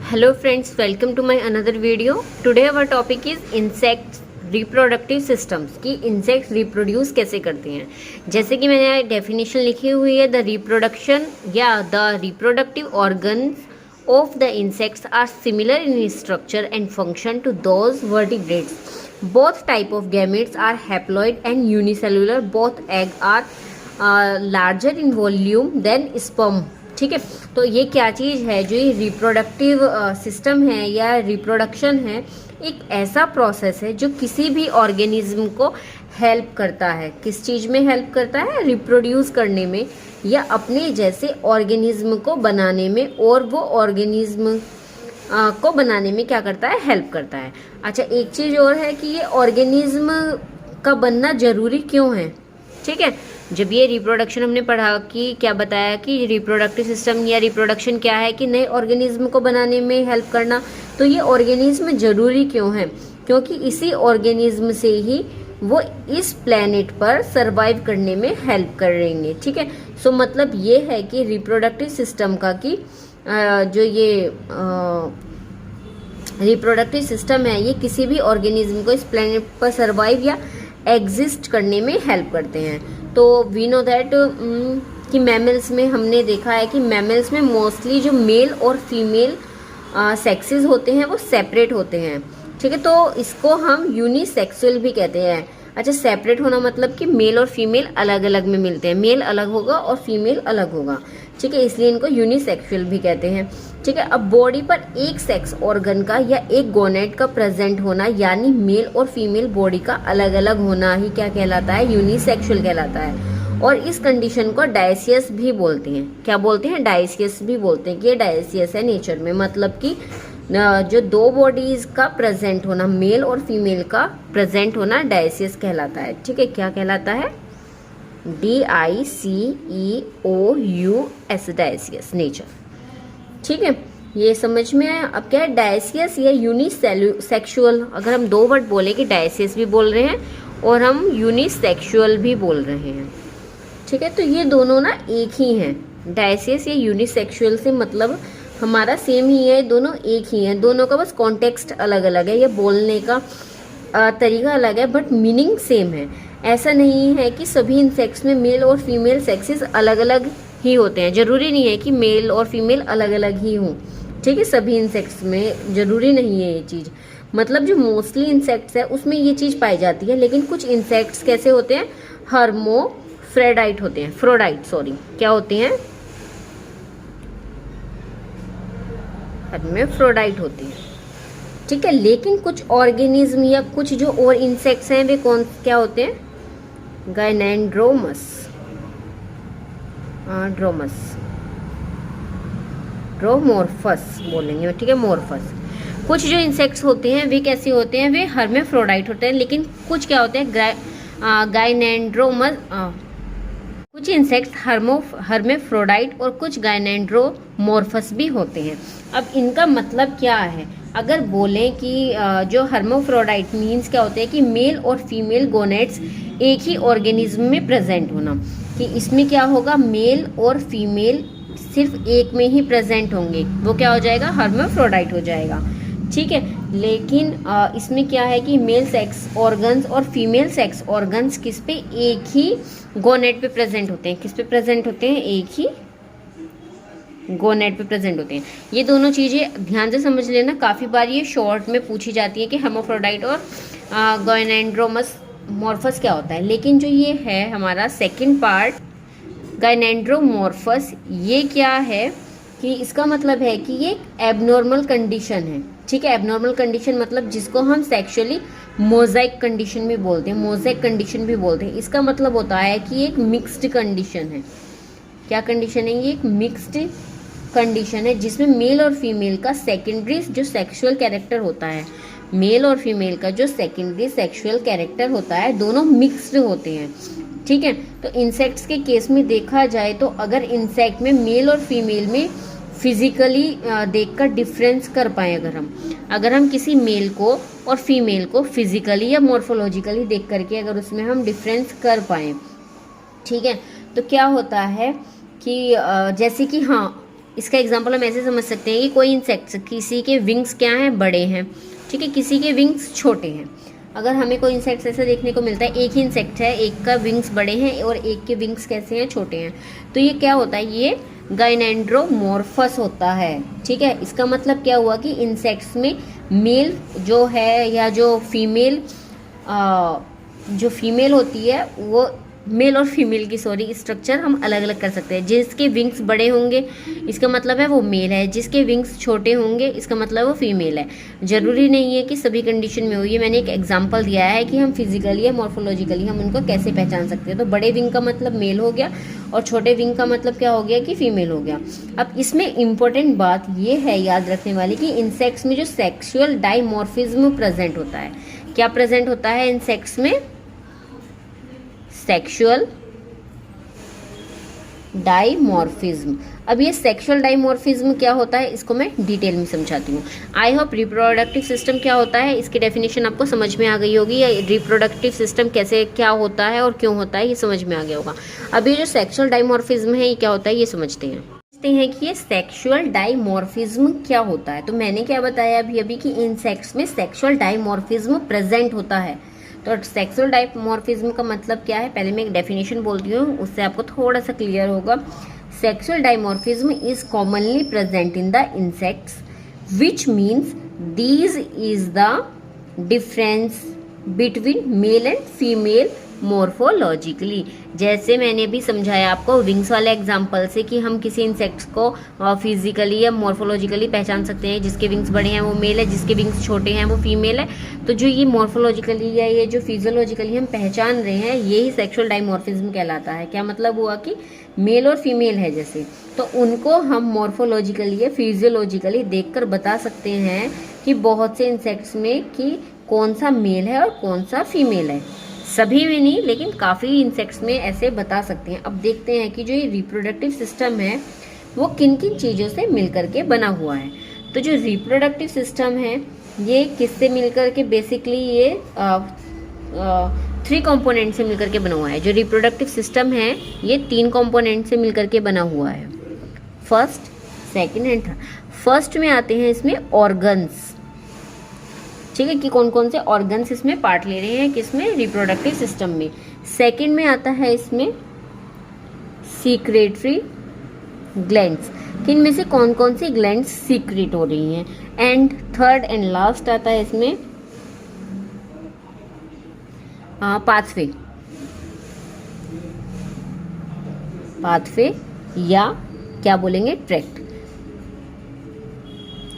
Hello friends, welcome to my another video. Today our topic is insects reproductive systems कि insects reproduce कैसे करते हैं। जैसे कि मैंने डेफिनेशन लिखी हुई है, the reproduction या the reproductive organs of the insects are similar in structure and function to those vertebrates. Both type of gametes are haploid and unicellular. Both egg are larger in volume than sperm. ठीक है, तो ये क्या चीज़ है, जो ये reproductive system है या रिप्रोडक्शन है, एक ऐसा प्रोसेस है जो किसी भी ऑर्गेनिज्म को हेल्प करता है। किस चीज़ में हेल्प करता है? रिप्रोड्यूस करने में या अपने जैसे ऑर्गेनिज्म को बनाने में, और वो ऑर्गेनिज्म को बनाने में क्या करता है? हेल्प करता है। अच्छा, एक चीज़ और है कि ये ऑर्गेनिज्म का बनना ज़रूरी क्यों है। ठीक है, जब ये रिप्रोडक्शन हमने पढ़ा कि क्या बताया कि रिप्रोडक्टिव सिस्टम या रिप्रोडक्शन क्या है कि नए ऑर्गेनिज्म को बनाने में हेल्प करना, तो ये ऑर्गेनिज्म ज़रूरी क्यों है? क्योंकि इसी ऑर्गेनिज्म से ही वो इस प्लेनेट पर सरवाइव करने में हेल्प करेंगे। ठीक है, सो मतलब ये है कि रिप्रोडक्टिव सिस्टम का कि जो ये रिप्रोडक्टिव सिस्टम है, ये किसी भी ऑर्गेनिज्म को इस प्लेनेट पर सरवाइव या एग्जिस्ट करने में हेल्प करते हैं। तो वी नो दैट कि मैमल्स में हमने देखा है कि मैमल्स में मोस्टली जो मेल और फीमेल सेक्सेस होते हैं वो सेपरेट होते हैं। ठीक है, तो इसको हम यूनिसेक्सुअल भी कहते हैं। अच्छा, सेपरेट होना मतलब कि मेल और फीमेल अलग अलग में मिलते हैं, मेल अलग होगा और फीमेल अलग होगा। ठीक है, इसलिए इनको यूनिसेक्सुअल भी कहते हैं। ठीक है, अब बॉडी पर एक सेक्स ऑर्गन का या एक गोनेट का प्रेजेंट होना, यानी मेल और फीमेल बॉडी का अलग अलग होना ही क्या कहलाता है? यूनिसेक्सुअल कहलाता है। और इस कंडीशन को डायसियस भी बोलते हैं। क्या बोलते हैं? डायसियस भी बोलते हैं कि ये डायसियस है नेचर में। मतलब कि जो दो बॉडीज का प्रेजेंट होना, मेल और फीमेल का प्रेजेंट होना, डायसियस कहलाता है। ठीक है, क्या कहलाता है? DICEOUS, dioecious, nature. ठीक है, ये समझ में आया। अब क्या है? डायसियस या यूनिसेक्सुअल, अगर हम दो वर्ड बोले कि डायसियस भी बोल रहे हैं और हम यूनिसेक्सुअल भी बोल रहे हैं। ठीक है, तो ये दोनों ना एक ही हैं। डायसियस या यूनिसेक्सुअल से मतलब हमारा सेम ही है, दोनों एक ही हैं। दोनों का बस कॉन्टेक्स्ट अलग अलग है या बोलने का तरीका अलग है, बट मीनिंग सेम है। ऐसा नहीं है कि सभी इंसेक्ट्स में मेल और फीमेल सेक्सेस अलग अलग ही होते हैं। जरूरी नहीं है कि मेल और फीमेल अलग अलग ही हों। ठीक है, सभी इंसेक्ट्स में जरूरी नहीं है ये चीज़। मतलब जो मोस्टली इंसेक्ट्स है उसमें ये चीज़ पाई जाती है, लेकिन कुछ इंसेक्ट्स कैसे होते हैं? हर्मोफ्रोडाइट होते हैं। क्या होते हैं? हर्मोफ्रोडाइट होती है। ठीक है, लेकिन कुछ ऑर्गेनिज्म या कुछ जो और इंसेक्ट्स हैं वे क्या होते हैं? गायनेंड्रोमस, ड्रोमोर्फस बोलेंगे। ठीक है, मोर्फस। कुछ जो इंसेक्ट्स होते हैं वे कैसे होते हैं? वे हर्मेफ्रोडाइट होते हैं। लेकिन कुछ क्या होते हैं? गायनेंड्रोमस। कुछ इंसेक्ट्स हर्मेफ्रोडाइट और कुछ गायनेंड्रोमोर्फस भी होते हैं। अब इनका मतलब क्या है? अगर बोलें कि जो हर्मेफ्रोडाइट मीन्स क्या होते हैं कि मेल और फीमेल गोनेट्स एक ही ऑर्गेनिज्म में प्रेजेंट होना, कि इसमें क्या होगा? मेल और फीमेल सिर्फ एक में ही प्रेजेंट होंगे, वो क्या हो जाएगा? हर्मेफ्रोडाइट हो जाएगा। ठीक है, लेकिन इसमें क्या है कि मेल सेक्स ऑर्गन्स और फीमेल सेक्स ऑर्गन्स किस पे? एक ही गोनेट पे प्रेजेंट होते हैं। किस पे प्रेजेंट होते हैं? एक ही गोनेट पे प्रेजेंट होते हैं। ये दोनों चीज़ें ध्यान से समझ लेना। काफ़ी बार ये शॉर्ट में पूछी जाती है कि हर्माफ्रोडाइट और गायनेंड्रोमस मॉर्फस क्या होता है। लेकिन जो ये है हमारा सेकंड पार्ट, गायनेंड्रोमॉर्फस, ये क्या है कि इसका मतलब है कि ये एक एबनॉर्मल कंडीशन है। ठीक है, एबनॉर्मल कंडीशन मतलब जिसको हम सेक्सुअली मोज़ाइक कंडीशन भी बोलते हैं, मोज़ाइक कंडीशन भी बोलते हैं। इसका मतलब होता है कि एक मिक्स्ड कंडीशन है। क्या कंडीशन है? ये एक मिक्स्ड कंडीशन है जिसमें मेल और फीमेल का सेकेंडरी जो सेक्सुअल कैरेक्टर होता है, मेल और फीमेल का जो सेकेंडरी सेक्सुअल कैरेक्टर होता है, दोनों मिक्स्ड होते हैं। ठीक है, तो इंसेक्ट्स के केस में देखा जाए तो अगर इंसेक्ट में मेल और फीमेल में फिजिकली देखकर डिफरेंस कर पाए, अगर हम किसी मेल को और फीमेल को फिजिकली या मॉर्फोलॉजिकली देख करके अगर उसमें हम डिफरेंस कर पाए, ठीक है, तो क्या होता है कि जैसे कि हाँ इसका एग्जांपल हम ऐसे समझ सकते हैं कि कोई इंसेक्ट, किसी के विंग्स क्या हैं, बड़े हैं, ठीक है, किसी के विंग्स छोटे हैं। अगर हमें कोई इंसेक्ट ऐसा देखने को मिलता है, एक ही इंसेक्ट है, एक का विंग्स बड़े हैं और एक के विंग्स कैसे हैं, छोटे हैं, तो ये क्या होता है, ये गाइनेंड्रोमॉर्फस होता है, ठीक है। इसका मतलब क्या हुआ कि इंसेक्ट्स में मेल जो है या जो फीमेल होती है, वो मेल और फीमेल की स्ट्रक्चर हम अलग अलग कर सकते हैं। जिसके विंग्स बड़े होंगे इसका मतलब है वो मेल है, जिसके विंग्स छोटे होंगे इसका मतलब वो फीमेल है। जरूरी नहीं है कि सभी कंडीशन में हो। ये मैंने एक एग्जांपल दिया है कि हम फिजिकली या मॉर्फोलॉजिकली हम उनको कैसे पहचान सकते हैं। तो बड़े विंग का मतलब मेल हो गया और छोटे विंग का मतलब क्या हो गया कि फीमेल हो गया। अब इसमें इंपॉर्टेंट बात ये है याद रखने वाली कि इंसेक्ट्स में जो सेक्सुअल डाइमॉर्फिज्म प्रेजेंट होता है, क्या प्रेजेंट होता है इंसेक्ट्स में, सेक्सुअल डाइमॉर्फिज्म। अब ये सेक्सुअल डाइमॉर्फिज्म क्या होता है इसको मैं डिटेल में समझाती हूँ। आई होप रिप्रोडक्टिव सिस्टम क्या होता है इसकी डेफिनेशन आपको समझ में आ गई होगी, या रिप्रोडक्टिव सिस्टम कैसे क्या होता है और क्यों होता है ये समझ में आ गया होगा। अब ये जो सेक्सुअल डाइमॉर्फिज्म है ये क्या होता है ये समझते हैं कि ये सेक्सुअल डाइमॉर्फिज्म क्या होता है। तो मैंने क्या बताया अभी कि इंसेक्ट्स में सेक्सुअल डाइमॉर्फिज्म प्रेजेंट होता है। तो सेक्सुअल डाइमॉर्फिज्म का मतलब क्या है, पहले मैं एक डेफिनेशन बोलती हूँ, उससे आपको थोड़ा सा क्लियर होगा। Sexual dimorphism is commonly present in the insects which means these is the difference between male and female morphologically. जैसे मैंने भी समझाया आपको विंग्स वाले एग्जांपल से कि हम किसी इंसेक्ट्स को फिजिकली या मॉर्फोलॉजिकली पहचान सकते हैं। जिसके विंग्स बड़े हैं वो मेल है, जिसके विंग्स छोटे हैं वो फीमेल है। तो जो ये मॉर्फोलॉजिकली या ये जो फिजियोलॉजिकली हम पहचान रहे हैं यही सेक्सुअल डाइमॉर्फिज्म कहलाता है। क्या मतलब हुआ कि मेल और फीमेल है जैसे, तो उनको हम मॉर्फोलॉजिकली या फिजियोलॉजिकली देखकर बता सकते हैं कि बहुत से इंसेक्ट्स में कि कौन सा मेल है और कौन सा फीमेल है। सभी में नहीं लेकिन काफ़ी इंसेक्ट्स में ऐसे बता सकते हैं। अब देखते हैं कि जो ये रिप्रोडक्टिव सिस्टम है वो किन किन चीज़ों से मिलकर के बना हुआ है। तो जो रिप्रोडक्टिव सिस्टम है ये किससे मिलकर के, बेसिकली ये 3 कंपोनेंट से मिलकर के बना हुआ है। जो रिप्रोडक्टिव सिस्टम है ये 3 कंपोनेंट से मिलकर के बना हुआ है, first, second and third. First में आते हैं इसमें ऑर्गन्स, ठीक है, कि कौन कौन से ऑर्गन्स इसमें पार्ट ले रहे हैं किसमें, रिप्रोडक्टिव सिस्टम में। सेकंड में आता है इसमें सीक्रेटरी ग्लैंड्स, कि इनमें से कौन कौन सी ग्लैंड्स सीक्रेट हो रही हैं। एंड थर्ड एंड लास्ट आता है इसमें पाथवे या क्या बोलेंगे, ट्रैक्ट,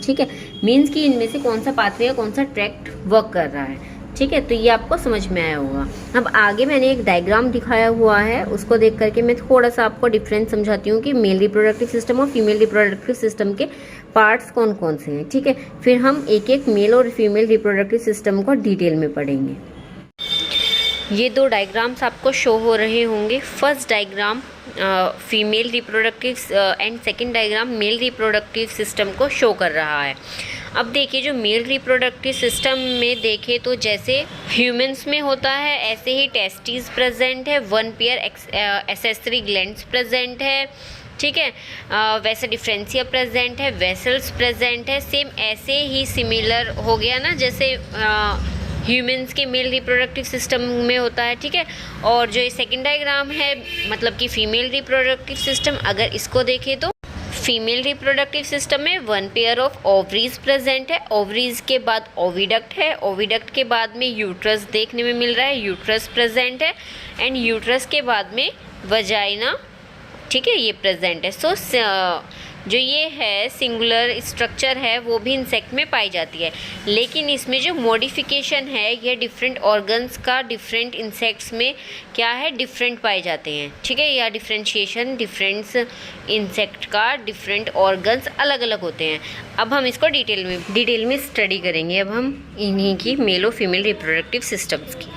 ठीक है। मीन्स कि इनमें से कौन सा पाथवे या कौन सा ट्रैक्ट वर्क कर रहा है, ठीक है। तो ये आपको समझ में आया होगा। अब आगे मैंने एक डायग्राम दिखाया हुआ है, उसको देख करके मैं थोड़ा सा आपको डिफरेंस समझाती हूँ कि मेल रिप्रोडक्टिव सिस्टम और फीमेल रिप्रोडक्टिव सिस्टम के पार्ट्स कौन कौन से हैं, ठीक है। फिर हम एक एक मेल और फीमेल रिप्रोडक्टिव सिस्टम को डिटेल में पढ़ेंगे। ये 2 डायग्राम्स आपको शो हो रहे होंगे। First diagram female reproductive and second diagram mail reproductive system को शो कर रहा है। अब देखिए जो मेल रिप्रोडक्टिव सिस्टम में देखें तो जैसे ह्यूमंस में होता है ऐसे ही टेस्टिस प्रेजेंट है, 1 पेयर एक्सेसरी ग्लैंड्स प्रेजेंट है, ठीक है। वैसे डिफरेंशिया प्रेजेंट है, वेसल्स प्रेजेंट है। सेम ऐसे ही सिमिलर हो गया ना जैसे ह्यूमंस के मेल रिप्रोडक्टिव सिस्टम में होता है, ठीक है। और जो ये सेकंड डायग्राम है मतलब कि फीमेल रिप्रोडक्टिव सिस्टम, अगर इसको देखें तो फीमेल रिप्रोडक्टिव सिस्टम में 1 पेयर ऑफ ओवरीज प्रेजेंट है, ओवरीज के बाद ओविडक्ट है, ओविडक्ट के बाद में यूट्रस देखने में मिल रहा है, यूट्रस प्रेजेंट है, एंड यूट्रस के बाद में वजाइना, ठीक है, ये प्रेजेंट है। सो जो ये है सिंगुलर स्ट्रक्चर है वो भी इंसेक्ट में पाई जाती है, लेकिन इसमें जो मॉडिफिकेशन है ये डिफरेंट ऑर्गन्स का डिफरेंट इंसेक्ट्स में क्या है डिफरेंट पाए जाते हैं, ठीक है। या डिफरेंशिएशन डिफरेंस इंसेक्ट का डिफरेंट ऑर्गन्स अलग अलग होते हैं। अब हम इसको डिटेल में स्टडी करेंगे। अब हम इन्हीं की मेल और फीमेल रिप्रोडक्टिव सिस्टम्स की।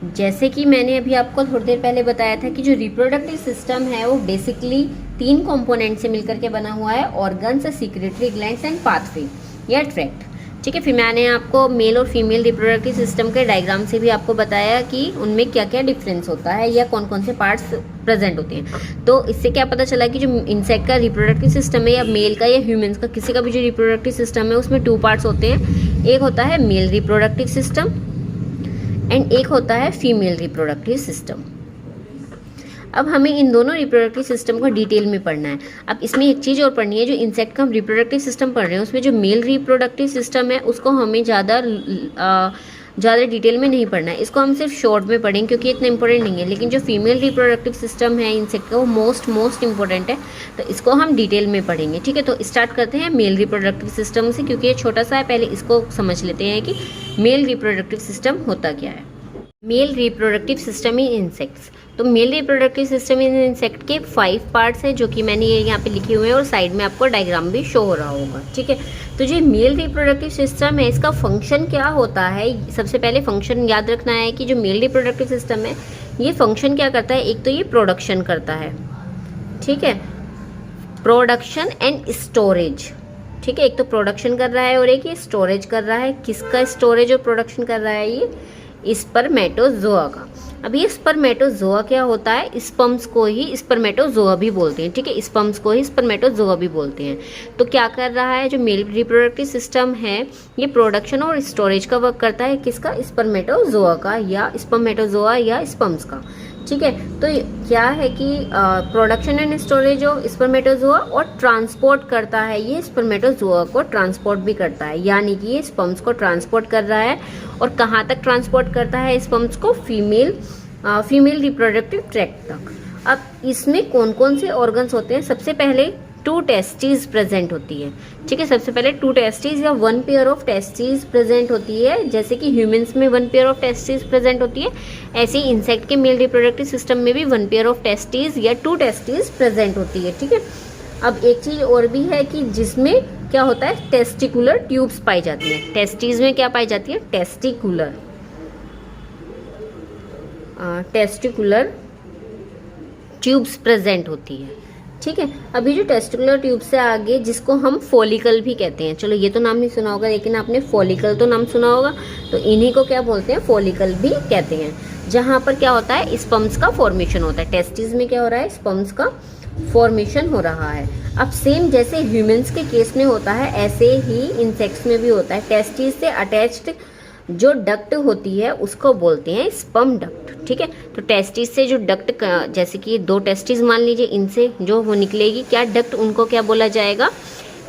जैसे कि मैंने अभी आपको थोड़ी देर पहले बताया था कि जो रिप्रोडक्टिव सिस्टम है वो बेसिकली 3 कंपोनेंट से मिलकर के बना हुआ है, organs, secretory glands and pathway या ट्रैक्ट। ठीक है। फिर मैंने आपको मेल और फीमेल रिप्रोडक्टिव सिस्टम के डायग्राम से भी आपको बताया कि उनमें क्या क्या डिफरेंस होता है या कौन कौन से पार्ट्स प्रेजेंट होते हैं। तो इससे क्या पता चला कि जो इंसेक्ट का रिप्रोडक्टिव सिस्टम है या मेल का या ह्यूमंस का किसी का भी जो रिप्रोडक्टिव सिस्टम है उसमें 2 पार्ट्स होते हैं। एक होता है मेल रिप्रोडक्टिव सिस्टम एंड एक होता है फीमेल रिप्रोडक्टिव सिस्टम। अब हमें इन दोनों रिप्रोडक्टिव सिस्टम को डिटेल में पढ़ना है। अब इसमें एक चीज़ और पढ़नी है, जो इंसेक्ट का हम रिप्रोडक्टिव सिस्टम पढ़ रहे हैं उसमें जो मेल रिप्रोडक्टिव सिस्टम है उसको हमें ज़्यादा डिटेल में नहीं पढ़ना है, इसको हम सिर्फ शॉर्ट में पढ़ेंगे क्योंकि इतना इंपॉर्टेंट नहीं है। लेकिन जो फीमेल रिप्रोडक्टिव सिस्टम है इंसेक्ट का वो मोस्ट इंपॉर्टेंट है, तो इसको हम डिटेल में पढ़ेंगे। ठीक है, तो स्टार्ट करते हैं मेल रिप्रोडक्टिव सिस्टम से, क्योंकि ये छोटा सा है। पहले इसको समझ लेते हैं कि मेल रिप्रोडक्टिव सिस्टम होता क्या है। Male reproductive system in insects. तो male reproductive system in insect के 5 पार्ट्स हैं, जो कि मैंने ये यहाँ पे लिखे हुए हैं और साइड में आपको डायग्राम भी शो हो रहा होगा। ठीक है, तो जो मेल रिप्रोडक्टिव सिस्टम है इसका फंक्शन क्या होता है। सबसे पहले फंक्शन याद रखना है कि जो मेल रिप्रोडक्टिव सिस्टम है ये फंक्शन क्या करता है। एक तो ये प्रोडक्शन करता है, ठीक है, प्रोडक्शन एंड स्टोरेज। ठीक है, एक तो प्रोडक्शन कर रहा है और एक ये स्टोरेज कर रहा है। किसका स्टोरेज और प्रोडक्शन कर रहा है, ये स्पर्मेटोजोआ का। अब ये स्पर्मेटोजोआ क्या होता है, स्पर्म्स को ही स्पर्मेटोजोआ भी बोलते हैं। ठीक है, स्पर्म्स को ही स्पर्मेटोजोआ भी बोलते हैं। तो क्या कर रहा है, जो मेल रिप्रोडक्टिव सिस्टम है ये प्रोडक्शन और स्टोरेज का वर्क करता है। किसका, स्पर्मेटोजोआ का या स्पर्मेटोजोआ या स्पर्म्स का। ठीक है, तो क्या है कि production and storage of spermatozoa और ट्रांसपोर्ट करता है, ये स्पर्मेटोजोआ को ट्रांसपोर्ट भी करता है, यानी कि ये स्पर्म्स को ट्रांसपोर्ट कर रहा है। और कहाँ तक ट्रांसपोर्ट करता है स्पर्म्स को, फीमेल रिप्रोडक्टिव ट्रैक्ट तक। अब इसमें कौन कौन से ऑर्गन्स होते हैं, सबसे पहले 2 टेस्टिस प्रेजेंट होती है। ठीक है, सबसे पहले 2 टेस्टिस या 1 पेयर ऑफ टेस्टिस प्रेजेंट होती है। जैसे कि ह्यूमंस में 1 पेयर ऑफ टेस्टिस प्रेजेंट होती है, ऐसे ही इंसेक्ट के मेल रिप्रोडक्टिव सिस्टम में भी 1 पेयर ऑफ टेस्टिस या 2 टेस्टिस प्रेजेंट होती है। ठीक है, अब एक चीज और भी है कि जिसमें क्या होता है, टेस्टिकुलर ट्यूब्स पाई जाती है। टेस्टिस में क्या पाई जाती है, टेस्टिकुलर ट्यूब्स प्रेजेंट होती है। ठीक है, अभी जो टेस्टिकुलर ट्यूब से आगे जिसको हम फॉलिकल भी कहते हैं, चलो ये तो नाम नहीं सुना होगा लेकिन आपने फॉलिकल तो नाम सुना होगा, तो इन्हीं को क्या बोलते हैं, फॉलिकल भी कहते हैं। जहाँ पर क्या होता है, स्पर्म्स का फॉर्मेशन होता है। टेस्टिस में क्या हो रहा है, स्पर्म्स का फॉर्मेशन हो रहा है। अब सेम जैसे ह्यूमंस के केस में होता है ऐसे ही इंसेक्ट्स में भी होता है। टेस्टिस से अटैच्ड जो डक्ट होती है उसको बोलते हैं स्पर्म डक्ट। ठीक है, तो टेस्टिस से जो डक्ट, जैसे कि 2 टेस्टिस मान लीजिए, इनसे जो वो निकलेगी क्या डक्ट, उनको क्या बोला जाएगा,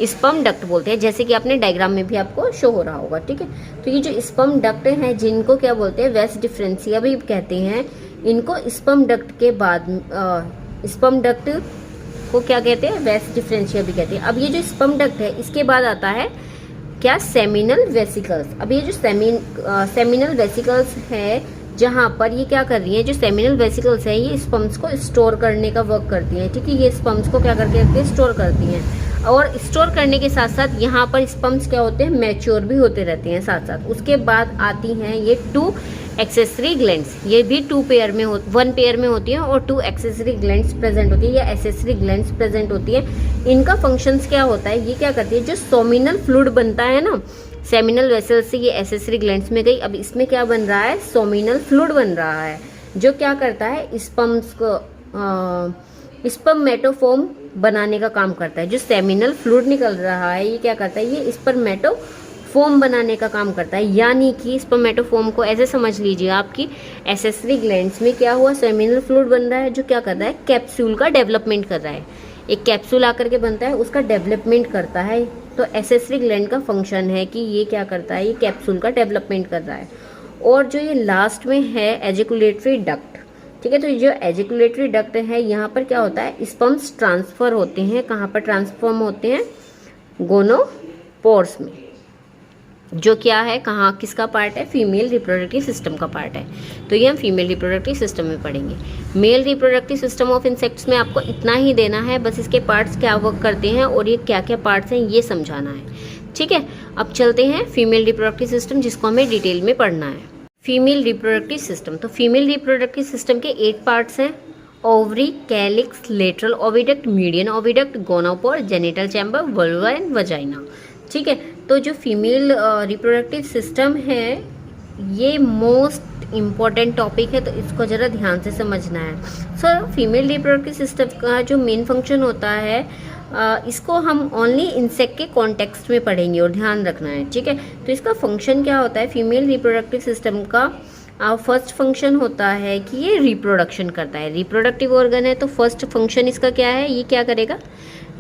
स्पर्म डक्ट बोलते हैं। जैसे कि आपने डायग्राम में भी आपको शो हो रहा होगा। ठीक है, तो ये जो स्पर्म डक्ट हैं जिनको क्या बोलते हैं, वेस डिफरेंशिया भी कहते हैं। इनको स्पर्म डक्ट के बाद स्पर्म डक्ट को क्या कहते हैं, वेस डिफरेंशिया भी कहते हैं। अब ये जो स्पर्म डक्ट है इसके बाद आता है क्या, सेमिनल वेसिकल्स। अब ये जो सेमिनल वेसिकल्स है जहाँ पर ये क्या कर रही है, जो सेमिनल वेसिकल्स है ये स्पर्म्स को स्टोर करने का वर्क करती हैं। ठीक है, ये स्पर्म्स को क्या करके रखती है, स्टोर करती हैं। और स्टोर करने के साथ साथ यहाँ पर स्पर्म्स क्या होते हैं, मैच्योर भी होते रहते हैं साथ साथ। उसके बाद आती हैं ये 2 एक्सेसरी ग्लैंड्स। ये भी 1 पेयर में होती है और 2 एक्सेसरी ग्लैंड्स प्रेजेंट होती है या एक्सेसरी ग्लैंड्स प्रेजेंट होती है। इनका फंक्शंस क्या होता है, ये क्या करती है, जो सोमिनल फ्लूइड बनता है ना, सेमिनल वेसल से ये एक्सेसरी ग्लैंड्स में गई। अब इसमें क्या बन रहा है, सोमिनल फ्लूइड बन रहा है, जो क्या करता है, स्पर्म्स को स्पर्मेटोफोम बनाने का काम करता है। जो सेमिनल फ्लूइड निकल रहा है ये क्या करता है, ये स्पर्मेटोफोम बनाने का काम करता है। यानी कि स्पर्मेटोफोम को ऐसे समझ लीजिए आपकी एक्सेसरी ग्लैंड्स में क्या हुआ, सेमिनल फ्लूइड बन रहा है जो क्या कर रहा है, कैप्सूल का डेवलपमेंट कर रहा है। एक कैप्सूल आकर के बनता है, उसका डेवलपमेंट करता है। तो एक्सेसरी ग्लैंड का फंक्शन है कि ये क्या करता है, ये कैप्सूल का डेवलपमेंट कर रहा है। और जो ये लास्ट में है एजिकुलेटरी डक्ट। ठीक है, तो जो एजिकुलेटरी डक्ट है यहाँ पर क्या होता है, स्पर्म्स ट्रांसफर होते हैं। कहाँ पर ट्रांसफॉर्म होते हैं, गोनोपोर्स में, जो क्या है, कहाँ किसका पार्ट है, फीमेल रिप्रोडक्टिव सिस्टम का पार्ट है। तो ये हम फीमेल रिप्रोडक्टिव सिस्टम में पढ़ेंगे। Mail reproductive system of insects में आपको इतना ही देना है, बस इसके पार्ट्स क्या वर्क करते हैं और ये क्या क्या पार्ट्स हैं ये समझाना है। ठीक है, अब चलते हैं फीमेल रिप्रोडक्टिव सिस्टम, जिसको हमें डिटेल में पढ़ना है। फीमेल रिप्रोडक्टिव सिस्टम, तो फीमेल रिप्रोडक्टिव सिस्टम के 8 पार्ट्स हैं, ovary, calyx, lateral oviduct, median oviduct, gonopore, genital chamber, vulva and vagina. ठीक है, तो जो फीमेल रिप्रोडक्टिव सिस्टम है ये मोस्ट इम्पॉर्टेंट टॉपिक है, तो इसको ज़रा ध्यान से समझना है। सो फीमेल रिप्रोडक्टिव सिस्टम का जो मेन फंक्शन होता है इसको हम ओनली इंसेक्ट के कॉन्टेक्स्ट में पढ़ेंगे और ध्यान रखना है, ठीक है। तो इसका फंक्शन क्या होता है, फीमेल रिप्रोडक्टिव सिस्टम का फर्स्ट फंक्शन होता है कि ये रिप्रोडक्शन करता है। रिप्रोडक्टिव ऑर्गन है तो फर्स्ट फंक्शन इसका क्या है, ये क्या करेगा,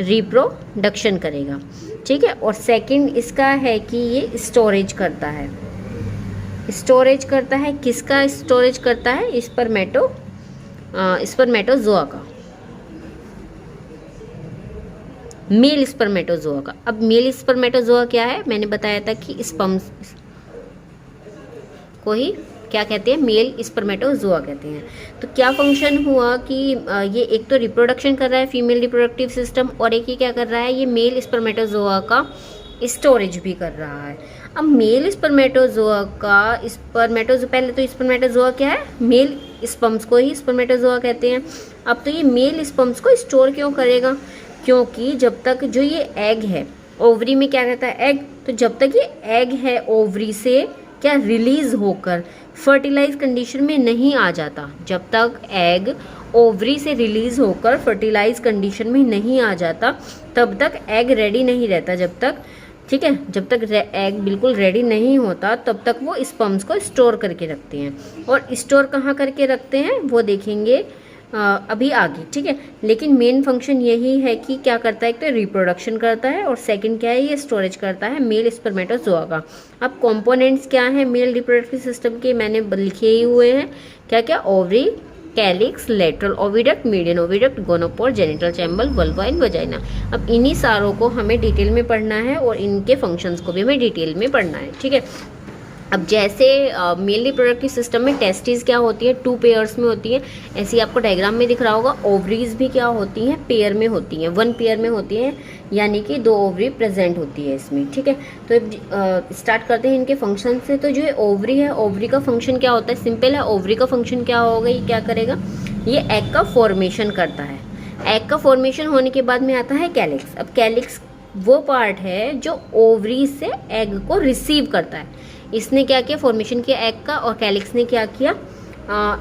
रिप्रोडक्शन करेगा, ठीक है। और सेकंड इसका है कि ये स्टोरेज करता है। स्टोरेज करता है किसका, स्टोरेज करता है स्पर्मेटोजोआ का, मेल स्पर्मेटोजोआ का। अब मेल स्पर्मेटोजोआ क्या है, मैंने बताया था कि स्पर्म्स को ही क्या कहते हैं, मेल स्पर्मेटोजोआ कहते हैं। तो क्या फंक्शन हुआ कि ये एक तो रिप्रोडक्शन कर रहा है फीमेल रिप्रोडक्टिव सिस्टम, और एक ही क्या कर रहा है, ये मेल स्पर्मेटोजोआ का स्टोरेज भी कर रहा है। अब मेल स्पर्मेटोजोआ का पहले तो स्पर्मेटोजोआ क्या है, मेल स्पर्म्स को ही स्पर्मेटोजोआ कहते हैं। अब तो ये मेल स्पर्म्स को स्टोर क्यों करेगा, क्योंकि जब तक जो ये एग है, ओवरी में क्या रहता है, एग, तो जब तक ये एग है ओवरी से क्या रिलीज होकर फर्टिलाइज कंडीशन में नहीं आ जाता, जब तक एग ओवरी से रिलीज होकर फर्टिलाइज कंडीशन में नहीं आ जाता तब तक एग रेडी नहीं रहता, जब तक, ठीक है, जब तक एग बिल्कुल रेडी नहीं होता तब तक वो स्पर्म्स को स्टोर करके रखते हैं। और स्टोर कहाँ करके रखते हैं वो देखेंगे अभी आगे, ठीक है। लेकिन मेन फंक्शन यही है कि क्या करता है, एक तो रिप्रोडक्शन करता है और सेकंड क्या है, ये स्टोरेज करता है मेल स्पर्मेटोजोआ का। अब कंपोनेंट्स क्या है मेल रिप्रोडक्टिव सिस्टम के, मैंने लिखे ही हुए हैं, क्या क्या, ovary, calyx, lateral oviduct, median oviduct, gonopore, genital chamber, vulva and vagina. अब इन्हीं सारों को हमें डिटेल में पढ़ना है और इनके फंक्शंस को भी हमें डिटेल में पढ़ना है, ठीक है। अब जैसे मेल रिप्रोडक्टिव सिस्टम में टेस्टिस क्या होती है, 2 पेयर्स में होती है, ऐसे ही आपको डायग्राम में दिख रहा होगा। ओवरीज भी क्या होती हैं, पेयर में होती हैं, 1 पेयर में होती हैं, यानी कि 2 ओवरी प्रेजेंट होती है इसमें, ठीक है। तो स्टार्ट करते हैं इनके फंक्शन से। तो जो ओवरी है, ओवरी का फंक्शन क्या होता है, सिंपल है। ओवरी का फंक्शन क्या होगा, ये क्या करेगा, ये एग का फॉर्मेशन करता है। एग का फॉर्मेशन होने के बाद में आता है कैलिक्स। अब कैलिक्स वो पार्ट है जो ओवरी से एग को रिसीव करता है। इसने क्या किया, फॉर्मेशन किया एग का, और कैलिक्स ने क्या किया,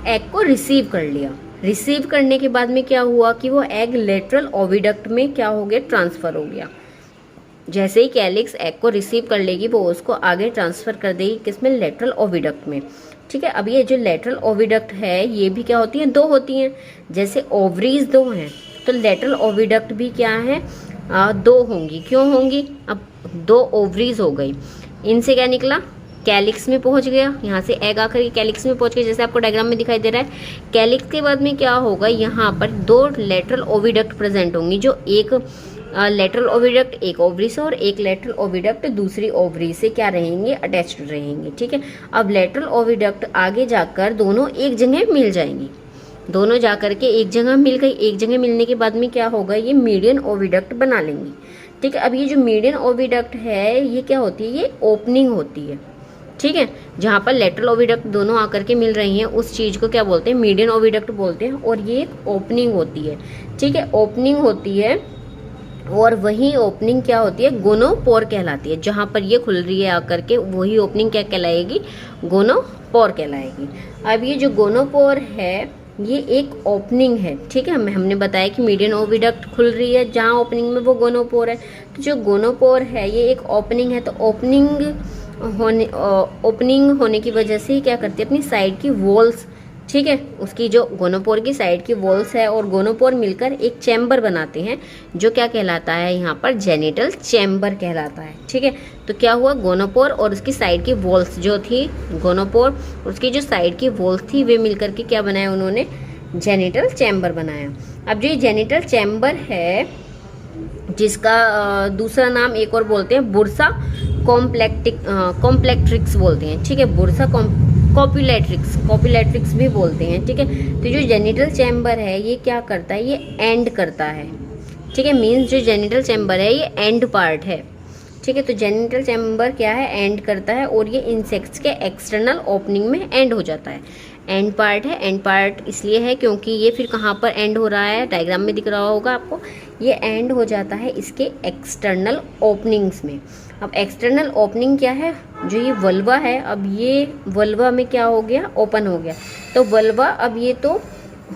एग को रिसीव कर लिया। रिसीव करने के बाद में क्या हुआ कि वो एग लेटरल ओविडक्ट में क्या हो गया, ट्रांसफर हो गया। जैसे ही कैलिक्स एग को रिसीव कर लेगी वो उसको आगे ट्रांसफर कर देगी किसमें, लेटरल ओविडक्ट में, ठीक है। अब ये जो लेटरल ओविडक्ट है ये भी क्या होती है, 2 होती हैं। जैसे ओवरीज 2 हैं तो लेटरल ओविडक्ट भी क्या है, 2 होंगी। क्यों होंगी, अब 2 ओवरीज हो गई, इनसे क्या निकला, कैलिक्स में पहुंच गया, यहाँ से एग आकर के कैलिक्स में पहुंच गया, जैसे आपको डायग्राम में दिखाई दे रहा है। कैलिक्स के बाद में क्या होगा, यहाँ पर 2 लेटरल ओविडक्ट प्रेजेंट होंगी, जो एक लेटरल ओविडक्ट एक ओवरी से और एक लेटरल ओविडक्ट दूसरी ओवरी से क्या रहेंगे, अटैच्ड रहेंगे, ठीक है। अब लेटरल ओविडक्ट आगे जाकर दोनों एक जगह मिल जाएंगी, दोनों जाकर के एक जगह मिल गई। एक जगह मिलने के बाद में क्या होगा, ये मीडियन ओविडक्ट बना लेंगी, ठीक है। अब ये जो मीडियन ओविडक्ट है ये क्या होती है, ये ओपनिंग होती है, ठीक है। जहाँ पर लेटरल ओविडक्ट दोनों आकर के मिल रही हैं उस चीज़ को क्या बोलते हैं, मीडियन ओविडक्ट बोलते हैं। और ये एक ओपनिंग होती है, ठीक है, ओपनिंग होती है। और वही ओपनिंग क्या होती है, गोनोपोर कहलाती है। जहाँ पर ये खुल रही है आकर के वही ओपनिंग क्या कहलाएगी, गोनोपोर कहलाएगी। अब ये जो गोनोपोर है ये एक ओपनिंग है, ठीक है। हमने बताया कि मीडियन ओविडक्ट खुल रही है जहाँ ओपनिंग में वो गोनोपोर है। तो जो गोनोपोर है ये एक ओपनिंग है। तो ओपनिंग होने की वजह से क्या करती है, अपनी साइड की वॉल्स, ठीक है, उसकी जो गोनोपोर की साइड की वॉल्स है और गोनोपोर मिलकर एक चैम्बर बनाते हैं जो क्या कहलाता है, यहाँ पर जेनिटल चैम्बर कहलाता है, ठीक है। तो क्या हुआ, गोनोपोर और उसकी साइड की वॉल्स जो थी, गोनोपोर उसकी जो साइड की वॉल्स थी वे मिलकर के क्या बनाया उन्होंने, जेनिटल चैम्बर बनाया। अब जो ये जेनिटल चैम्बर है जिसका दूसरा नाम एक और बोलते हैं बुर्सा कॉम्प्लेक्ट्रिक्स बोलते हैं, ठीक है, बुर्सा कॉपुलेट्रिक्स भी बोलते हैं, ठीक है। तो जो जेनिटल चैम्बर है ये क्या करता है, ये एंड करता है, ठीक है। मीन्स जो जेनिटल चैम्बर है ये एंड पार्ट है, ठीक है। तो जेनिटल चैम्बर क्या है, एंड करता है और ये इंसेक्ट्स के एक्सटर्नल ओपनिंग में एंड हो जाता है। एंड पार्ट है, एंड पार्ट इसलिए है क्योंकि ये फिर कहाँ पर एंड हो रहा है, डायग्राम में दिख रहा होगा आपको, ये एंड हो जाता है इसके एक्सटर्नल ओपनिंग्स में। अब एक्सटर्नल ओपनिंग क्या है, जो ये वल्वा है, अब ये वल्वा में क्या हो गया, ओपन हो गया। तो वल्वा, अब ये तो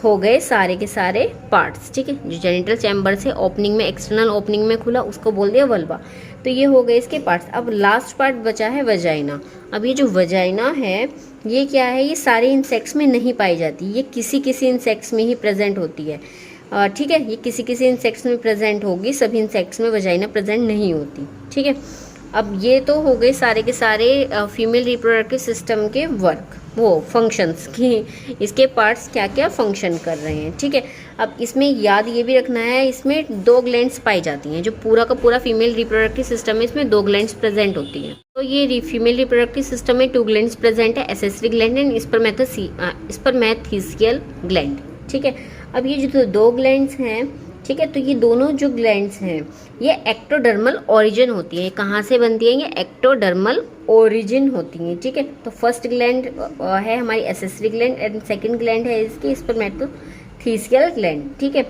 हो गए सारे के सारे पार्ट्स, ठीक है। जो जेनिटल चैम्बर से ओपनिंग में, एक्सटर्नल ओपनिंग में खुला, उसको बोल दिया वल्वा। तो ये हो गए इसके पार्ट्स। अब लास्ट पार्ट बचा है वजाइना। अब ये जो वजाइना है, ये क्या है, ये सारे इंसेक्ट्स में नहीं पाई जाती, ये किसी किसी इंसेक्ट्स में ही प्रेजेंट होती है, ठीक है। ये किसी किसी इंसेक्ट्स में प्रेजेंट होगी, सभी इंसेक्ट्स में वजाइना प्रेजेंट नहीं होती, ठीक है। अब ये तो हो गए सारे के सारे फीमेल रिप्रोडक्टिव सिस्टम के वर्क, वो फंक्शंस की, इसके पार्ट्स क्या क्या फंक्शन कर रहे हैं, ठीक है। अब इसमें याद ये भी रखना है, इसमें 2 ग्लैंड्स पाई जाती हैं। जो पूरा का पूरा फीमेल रिप्रोडक्टिव सिस्टम है, इसमें 2 ग्लैंड्स प्रेजेंट होती हैं। तो ये फीमेल रिप्रोडक्टिव सिस्टम में 2 ग्लैंड्स प्रेजेंट है, एसेसरी ग्लैंड एंड स्पर्मेथेसियल ग्लैंड, ठीक है। अब ये जो 2 ग्लैंड्स हैं, ठीक है, तो ये दोनों जो ग्लैंड्स हैं, ये एक्टोडर्मल ओरिजिन होती है। कहाँ से बनती है, ये एक्टोडर्मल ओरिजिन होती हैं, ठीक है। तो फर्स्ट ग्लैंड है हमारी accessory gland and second gland है इसकी स्पर्मेथेसियल ग्लैंड, ठीक है।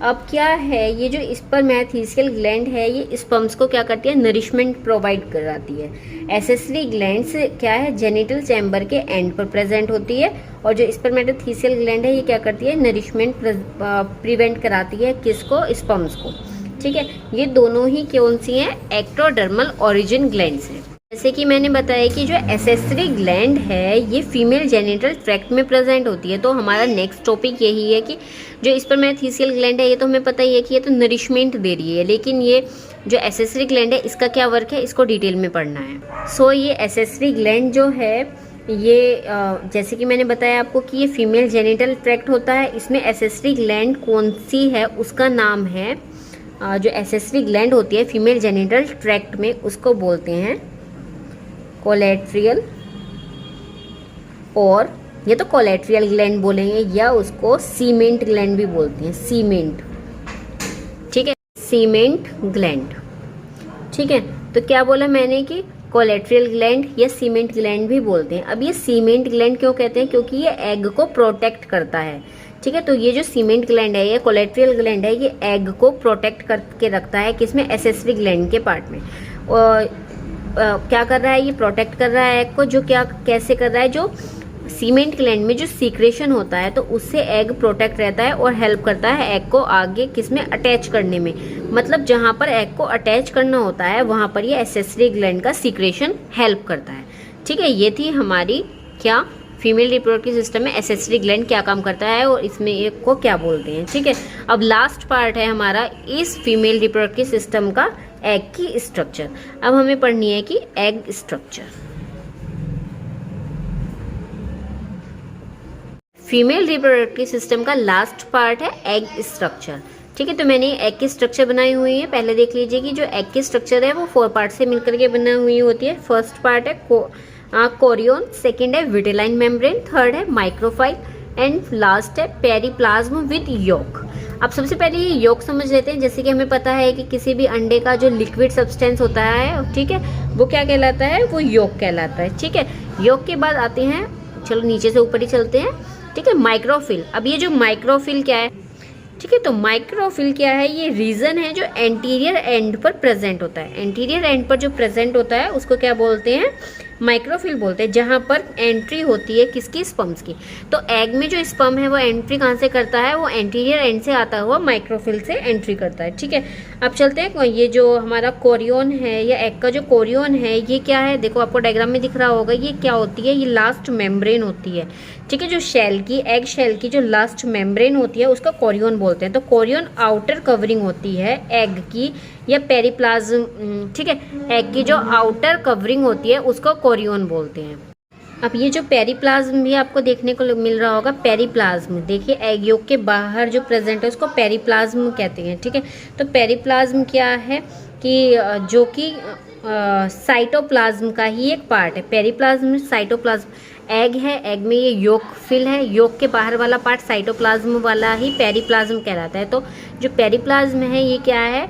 अब क्या है, ये जो स्पर्मेथेसियल ग्लैंड है, ये स्पर्म्स को क्या करती है, नरिशमेंट प्रोवाइड कराती है। एसेसरी ग्लैंड्स क्या है, जेनिटल चैम्बर के एंड पर प्रेजेंट होती है, और जो स्पर्मेथेसियल ग्लैंड है, ये क्या करती है, नरिशमेंट प्रिवेंट कराती है, किसको, स्पर्म्स को, ठीक है। ये दोनों ही कौन सी हैं, एक्टोडर्मल ओरिजिन ग्लैंड्स हैं। जैसे कि मैंने बताया कि जो एसेसरी ग्लैंड है, ये फीमेल जेनिटल ट्रैक्ट में प्रेजेंट होती है। तो हमारा नेक्स्ट टॉपिक यही है कि जो स्पर्मेथेसियल ग्लैंड है, ये तो हमें पता ही है कि ये तो नरिशमेंट दे रही है, लेकिन ये जो एसेसरी ग्लैंड है, इसका क्या वर्क है, इसको डिटेल में पढ़ना है। सो ये एसेसरी ग्लैंड जो है, ये जैसे कि मैंने बताया आपको कि ये फीमेल जेनिटल ट्रैक्ट होता है, इसमें एसेसरी ग्लैंड कौन सी है, उसका नाम है, जो एसेसरी ग्लैंड होती है फीमेल जेनिटल ट्रैक्ट में, उसको बोलते हैं कोलेट्रियल, और ये तो कोलेट्रियल ग्लैंड बोलेंगे, या उसको सीमेंट ग्लैंड भी बोलते हैं, सीमेंट, ठीक है, सीमेंट ग्लैंड, ठीक है। तो क्या बोला मैंने कि कोलेट्रियल ग्लैंड या सीमेंट ग्लैंड भी बोलते हैं। अब ये सीमेंट ग्लैंड क्यों कहते हैं, क्योंकि ये एग को प्रोटेक्ट करता है, ठीक है। तो ये जो सीमेंट ग्लैंड है, ये कोलेट्रियल ग्लैंड है, ये एग को प्रोटेक्ट करके रखता है, किसमें, एसेसरी ग्लैंड के पार्ट में। और क्या कर रहा है, ये प्रोटेक्ट कर रहा है एग को, जो क्या कैसे कर रहा है, जो सीमेंट ग्लैंड में जो सीक्रेशन होता है, तो उससे एग प्रोटेक्ट रहता है और हेल्प करता है एग को आगे किसमें, अटैच करने में। मतलब जहाँ पर एग को अटैच करना होता है, वहाँ पर ये एसेसरी ग्लैंड का सीक्रेशन हेल्प करता है, ठीक है। ये थी हमारी क्या, फीमेल रिप्रोडक्टिव सिस्टम में एसेसरी ग्लैंड क्या काम करता है और इसमें एक को क्या बोलते हैं, ठीक है। अब लास्ट पार्ट है हमारा इस फीमेल रिप्रोडक्टिव सिस्टम का, एग की स्ट्रक्चर। अब हमें पढ़नी है कि egg structure. Female reproductive system का लास्ट पार्ट है एग स्ट्रक्चर, ठीक है। तो मैंने एग की स्ट्रक्चर बनाई हुई है, पहले देख लीजिए कि जो एग की स्ट्रक्चर है वो 4 पार्ट से मिलकर के बना हुई होती है। फर्स्ट पार्ट है कोरियन, सेकेंड है विटेलाइन मेम्ब्रेन, थर्ड है माइक्रोफाइल एंड लास्ट है पेरिप्लाज्म विद योक। अब सबसे पहले ये योक समझ लेते हैं। जैसे कि हमें पता है कि किसी भी अंडे का जो लिक्विड सब्सटेंस होता है, ठीक है, वो क्या कहलाता है, वो योक कहलाता है, ठीक है। योक के बाद आते हैं, चलो नीचे से ऊपर ही चलते हैं, ठीक है, माइक्रोफिल। अब ये जो माइक्रोफिल क्या है, ठीक है, तो माइक्रोफिल क्या है, ये रीजन है जो एंटीरियर एंड पर प्रेजेंट होता है। एंटीरियर एंड पर जो प्रेजेंट होता है उसको क्या बोलते हैं, माइक्रोफिल बोलते हैं, जहां पर एंट्री होती है किसकी, स्पर्म्स की। तो एग में जो स्पर्म है वो एंट्री कहां से करता है, वो एंटीरियर एंड से आता हुआ माइक्रोफिल से एंट्री करता है, ठीक है। अब चलते हैं, ये जो हमारा कोरियन है या एग का जो कोरियन है, ये क्या है, देखो आपको डायग्राम में दिख रहा होगा, ये क्या होती है, ये लास्ट मेम्ब्रेन होती है, ठीक है। जो शेल की, एग शेल की जो लास्ट मेम्ब्रेन होती है उसका कोरियन बोलते हैं। तो कोरियन आउटर कवरिंग होती है एग की या पेरिप्लाज्म, ठीक है, एग की जो आउटर कवरिंग होती है उसको कोरियन बोलते हैं। अब ये जो पेरिप्लाज्म भी आपको देखने को मिल रहा होगा, पेरिप्लाज्म देखिए, एग योक के बाहर जो प्रेजेंट है उसको पेरिप्लाज्म कहते हैं, ठीक है। तो पेरिप्लाज्म क्या है कि जो कि साइटोप्लाज्म का ही एक पार्ट है। पेरिप्लाज्म साइटोप्लाज्म एग है, एग में ये योक फिल है, योक के बाहर वाला पार्ट साइटोप्लाज्म वाला ही पेरिप्लाज्म कहलाता है। तो जो पेरिप्लाज्म है ये क्या है,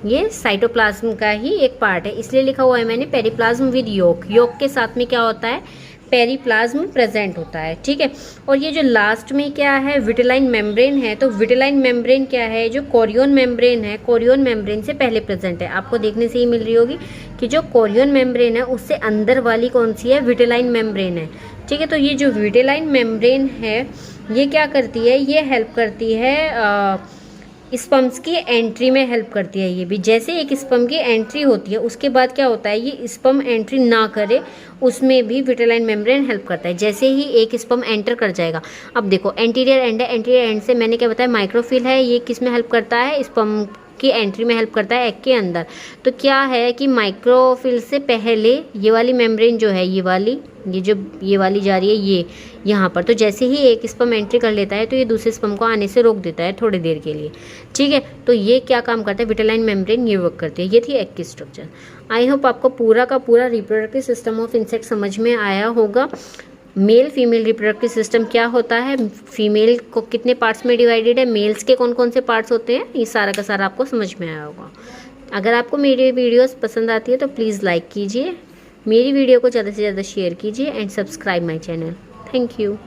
ये साइटोप्लाज्म का ही एक पार्ट है, इसलिए लिखा हुआ है मैंने पेरिप्लाज्म विद योक। योक के साथ में क्या होता है, पेरिप्लाज्म प्रेजेंट होता है, ठीक है। और ये जो लास्ट में क्या है, विटेलाइन मेम्ब्रेन है। तो विटेलाइन मेम्ब्रेन क्या है, जो कोरियन मेम्ब्रेन है, कोरियन मेम्ब्रेन से पहले प्रेजेंट है। आपको देखने से ही मिल रही होगी कि जो कोरियन मेम्ब्रेन है उससे अंदर वाली कौन सी है, विटेलाइन मेम्ब्रेन है, ठीक है। तो ये जो विटेलाइन मेम्ब्रेन है ये क्या करती है, ये हेल्प करती है स्पर्म्स की एंट्री में हेल्प करती है। ये भी जैसे एक स्पर्म की एंट्री होती है उसके बाद क्या होता है, ये स्पर्म एंट्री ना करे उसमें भी विटेलाइन मेम्ब्रेन हेल्प करता है। जैसे ही एक स्पर्म एंटर कर जाएगा, अब देखो एंटीरियर एंड है, एंटीरियर एंड से मैंने क्या बताया माइक्रोफिल है, ये किस में हेल्प करता है, स्पर्म की एंट्री में हेल्प करता है एग के अंदर। तो क्या है कि माइक्रोफिल से पहले ये वाली मेम्ब्रेन जो है, ये वाली जा रही है ये यहाँ पर, तो जैसे ही एक स्पर्म एंट्री कर लेता है तो ये दूसरे स्पर्म को आने से रोक देता है थोड़ी देर के लिए, ठीक है। तो ये क्या काम करता है, विटेलाइन मेम्ब्रेन ये वर्क करती है। ये थी एग की स्ट्रक्चर। आई होप आपको पूरा का पूरा रिप्रोडक्टिव सिस्टम ऑफ इंसेक्ट समझ में आया होगा। मेल फीमेल रिप्रोडक्टिव सिस्टम क्या होता है, फीमेल को कितने पार्ट्स में डिवाइडेड है, मेल्स के कौन कौन से पार्ट्स होते हैं, ये सारा का सारा आपको समझ में आया होगा। अगर आपको मेरी वीडियोस पसंद आती है तो प्लीज़ लाइक कीजिए, मेरी वीडियो को ज़्यादा से ज़्यादा शेयर कीजिए and subscribe my channel. Thank you.